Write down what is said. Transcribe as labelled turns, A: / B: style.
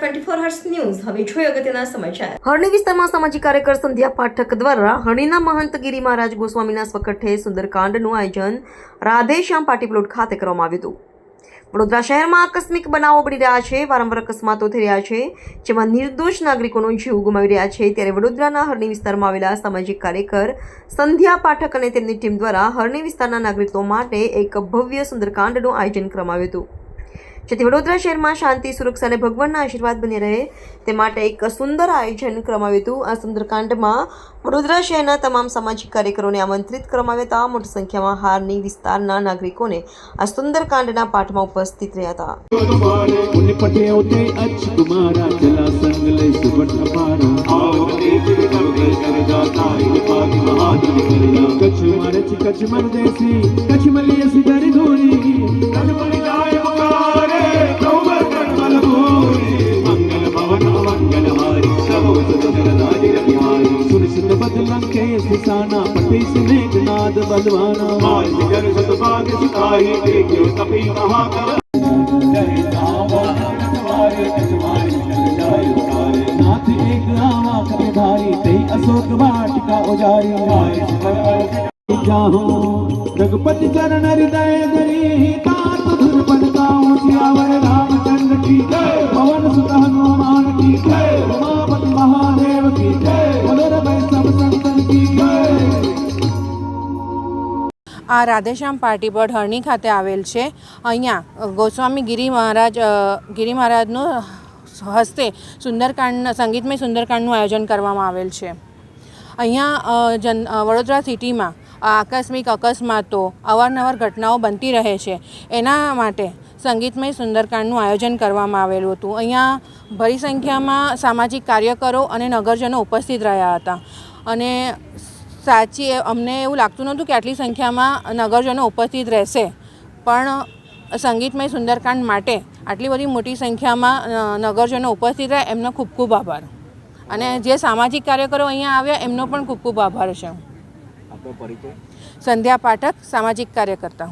A: 24 hertz news હવે જોઈએ અગત્યના સમાચાર। હરણી વિસ્તારમાં સામાજિક કાર્યકર સંધ્યા પાઠક દ્વારા હરણીના મહંત ગિરી મહારાજ ગોસ્વામીના સ્વકઠે સુંદરકાંડનું આયોજન રાધેશ્યામ પાર્ટી પ્લોટ ખાતે કરવામાં આવ્યું હતું। વડોદરા શહેરમાં આકસ્મિક બનાવો બની રહ્યા છે, વારંવાર અકસ્માતો થઈ રહ્યા છે, જેમાં નિર્દોષ નાગરિકોનો જીવ ગુમાવી રહ્યા છે। ત્યારે વડોદરાના હરણી વિસ્તારમાં આવેલા સામાજિક કાર્યકર સંધ્યા પાઠક અને તેમની ટીમ દ્વારા હરણી વિસ્તારના નાગરિકો માટે એક ભવ્ય સુંદરકાંડનું આયોજન કરવામાં આવ્યું હતું, જેથી વડોદરા શહેરમાં શાંતિ, સુરક્ષા અને ભગવાનના આશીર્વાદ બની રહે તે માટે એક સુંદર આયોજન કરવામાં આવ્યું હતું। આ સુંદરકાંડમાં વડોદરા શહેરના તમામ સામાજિક કાર્યકરોને આમંત્રિત કરવામાં આવ્યા હતા। મોટી સંખ્યામાં હારની વિસ્તારના નાગરિકોને આ સુંદરકાંડના પાઠમાં ઉપસ્થિત રહ્યા હતા।
B: सिसाना पटे से मेघनाद बलवाना माल जिगर सतभाग सिताही देखियो कपी महाकर जय दावा तुम्हारे कचमारी चल जाए उतारे नाथ एक आवा करे भाई ते अशोक वाटिका उजारी जाहो रघुपति चरण हृदय धरी तात धुर पलकाओ सियावर रामचंद्र की जय पवन सुत हनुमान की जय उमापति महादेव की जय बोलो भाई सब संतन की
C: આ રાધેશ્યામ પાર્ટી પ્લોટ હરણી ખાતે આવેલ છે। અહીંયા ગોસ્વામી ગિરી મહારાજનું હસ્તે સંગીતમય સુંદરકાંડનું આયોજન કરવામાં આવેલ છે। અહીંયા વડોદરા સિટીમાં આકસ્મિક અકસ્માતો અવારનવાર ઘટનાઓ બનતી રહે છે, એના માટે સંગીતમય સુંદરકાંડનું આયોજન કરવામાં આવેલું હતું। અહીંયા ભારી સંખ્યામાં સામાજિક કાર્યકરો અને નગરજનો ઉપસ્થિત રહ્યા હતા અને સાચી અમને એવું લાગતું નહોતું કે આટલી સંખ્યામાં નગરજનો ઉપસ્થિત રહેશે, પણ સંગીતમય સુંદરકાંડ માટે આટલી બધી મોટી સંખ્યામાં નગરજનો ઉપસ્થિત રહ્યા એમનો ખૂબ ખૂબ આભાર, અને જે સામાજિક કાર્યકરો અહીંયા આવ્યા એમનો પણ ખૂબ ખૂબ આભાર છે। સંધ્યા પાઠક, સામાજિક કાર્યકર્તા।